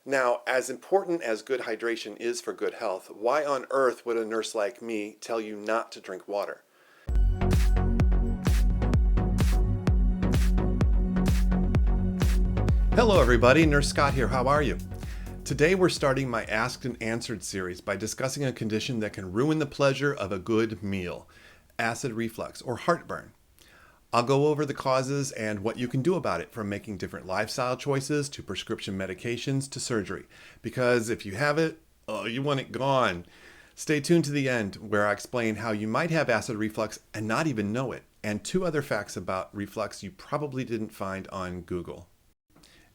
Now, as important as good hydration is for good health, why on earth would a nurse like me tell you not to drink water? Hello everybody, Nurse Scott here. How are you? Today we're starting my Asked and Answered series by discussing a condition that can ruin the pleasure of a good meal, acid reflux or heartburn. I'll go over the causes and what you can do about it, from making different lifestyle choices to prescription medications to surgery. Because if you have it, you want it gone. Stay tuned to the end where I explain how you might have acid reflux and not even know it, and 2 other facts about reflux you probably didn't find on Google.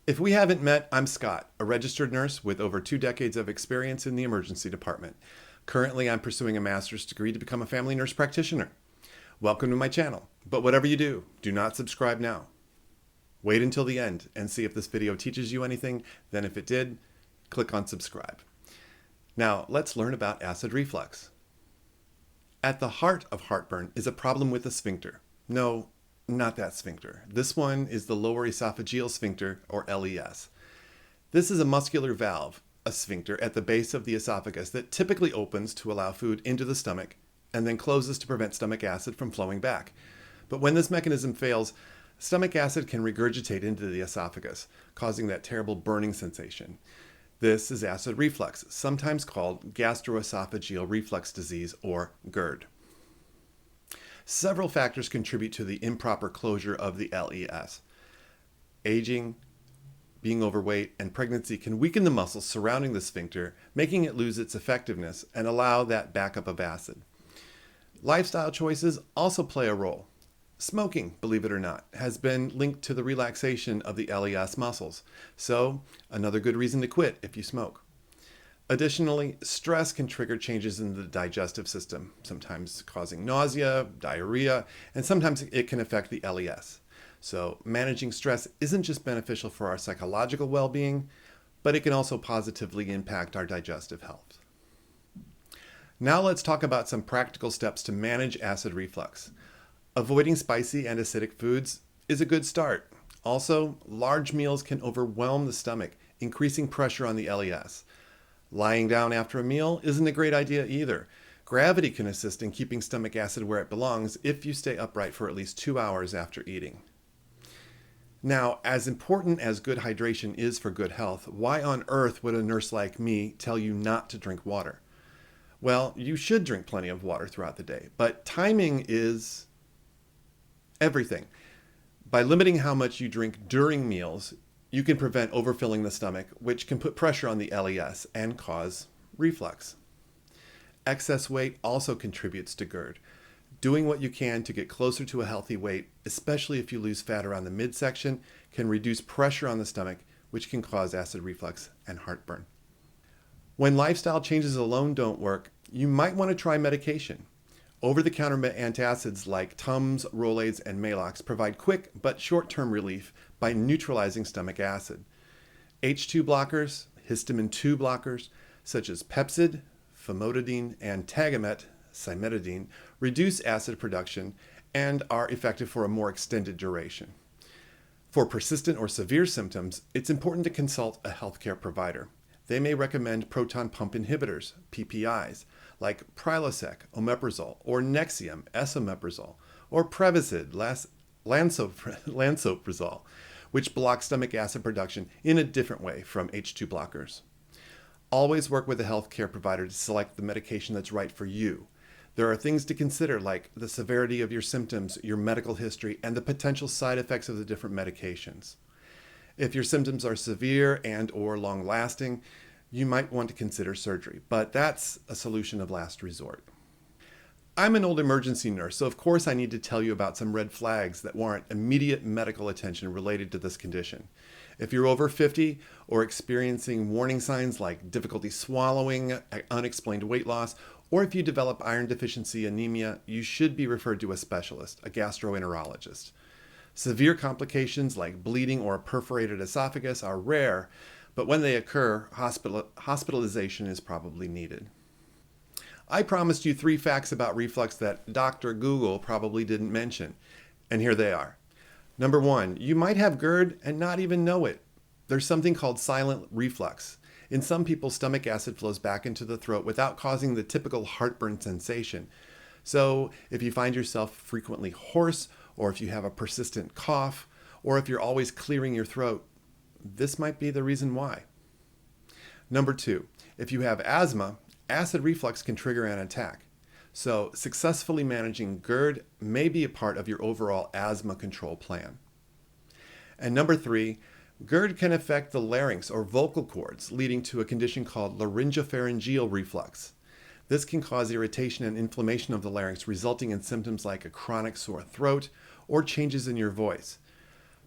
If we haven't met, I'm Scott, a registered nurse with over 2 decades of experience in the emergency department. Currently, I'm pursuing a master's degree to become a family nurse practitioner. Welcome to my channel, but whatever you do not subscribe now. Wait until the end and see if this video teaches you anything. Then if it did, click on subscribe. Now, let's learn about acid reflux. At the heart of heartburn is a problem with the sphincter. No, not that sphincter. This one is the lower esophageal sphincter, or LES. This is a muscular valve, a sphincter at the base of the esophagus that typically opens to allow food into the stomach and then closes to prevent stomach acid from flowing back. But when this mechanism fails, stomach acid can regurgitate into the esophagus, causing that terrible burning sensation. This is acid reflux, sometimes called gastroesophageal reflux disease, or GERD. Several factors contribute to the improper closure of the LES. Aging, being overweight, and pregnancy can weaken the muscles surrounding the sphincter, making it lose its effectiveness and allow that backup of acid. Lifestyle choices also play a role. Smoking, believe it or not, has been linked to the relaxation of the LES muscles, so another good reason to quit if you smoke. Additionally, stress can trigger changes in the digestive system, sometimes causing nausea, diarrhea, and sometimes it can affect the LES. So managing stress isn't just beneficial for our psychological well-being, but it can also positively impact our digestive health. Now let's talk about some practical steps to manage acid reflux. Avoiding spicy and acidic foods is a good start. Also, large meals can overwhelm the stomach, increasing pressure on the LES. Lying down after a meal isn't a great idea either. Gravity can assist in keeping stomach acid where it belongs if you stay upright for at least 2 hours after eating. Now, as important as good hydration is for good health, why on earth would a nurse like me tell you not to drink water? Well, you should drink plenty of water throughout the day, but timing is everything. By limiting how much you drink during meals, you can prevent overfilling the stomach, which can put pressure on the LES and cause reflux. Excess weight also contributes to GERD. Doing what you can to get closer to a healthy weight, especially if you lose fat around the midsection, can reduce pressure on the stomach, which can cause acid reflux and heartburn. When lifestyle changes alone don't work, you might want to try medication. Over-the-counter antacids like Tums, Rolaids, and Maalox provide quick but short-term relief by neutralizing stomach acid. H2 blockers, histamine 2 blockers, such as Pepcid, famotidine, and Tagamet, cimetidine, reduce acid production and are effective for a more extended duration. For persistent or severe symptoms, it's important to consult a healthcare provider. They may recommend proton pump inhibitors, PPIs, like Prilosec, omeprazole, or Nexium, esomeprazole, or Prevacid, lansoprazole, which block stomach acid production in a different way from H2 blockers. Always work with a healthcare provider to select the medication that's right for you. There are things to consider, like the severity of your symptoms, your medical history, and the potential side effects of the different medications. If your symptoms are severe and/or long-lasting, you might want to consider surgery, but that's a solution of last resort. I'm an old emergency nurse, so of course I need to tell you about some red flags that warrant immediate medical attention related to this condition. If you're over 50 or experiencing warning signs like difficulty swallowing, unexplained weight loss, or if you develop iron deficiency anemia, you should be referred to a specialist, a gastroenterologist. Severe complications like bleeding or perforated esophagus are rare, but when they occur, hospitalization is probably needed. I promised you 3 facts about reflux that Dr. Google probably didn't mention, and here they are. Number 1, you might have GERD and not even know it. There's something called silent reflux. In some people, stomach acid flows back into the throat without causing the typical heartburn sensation. So if you find yourself frequently hoarse, or if you have a persistent cough, or if you're always clearing your throat, this might be the reason why. Number 2, if you have asthma, acid reflux can trigger an attack. So successfully managing GERD may be a part of your overall asthma control plan. And number 3, GERD can affect the larynx or vocal cords, leading to a condition called laryngopharyngeal reflux. This can cause irritation and inflammation of the larynx, resulting in symptoms like a chronic sore throat or changes in your voice.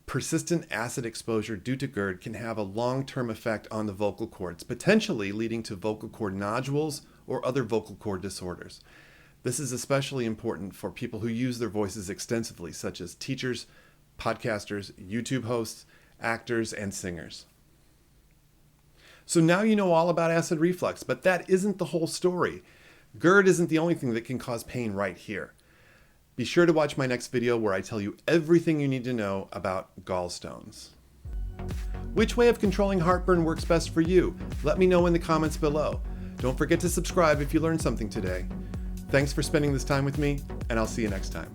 Persistent acid exposure due to GERD can have a long-term effect on the vocal cords, potentially leading to vocal cord nodules or other vocal cord disorders. This is especially important for people who use their voices extensively, such as teachers, podcasters, YouTube hosts, actors, and singers. So now you know all about acid reflux, but that isn't the whole story. GERD isn't the only thing that can cause pain right here. Be sure to watch my next video where I tell you everything you need to know about gallstones. Which way of controlling heartburn works best for you? Let me know in the comments below. Don't forget to subscribe if you learned something today. Thanks for spending this time with me, and I'll see you next time.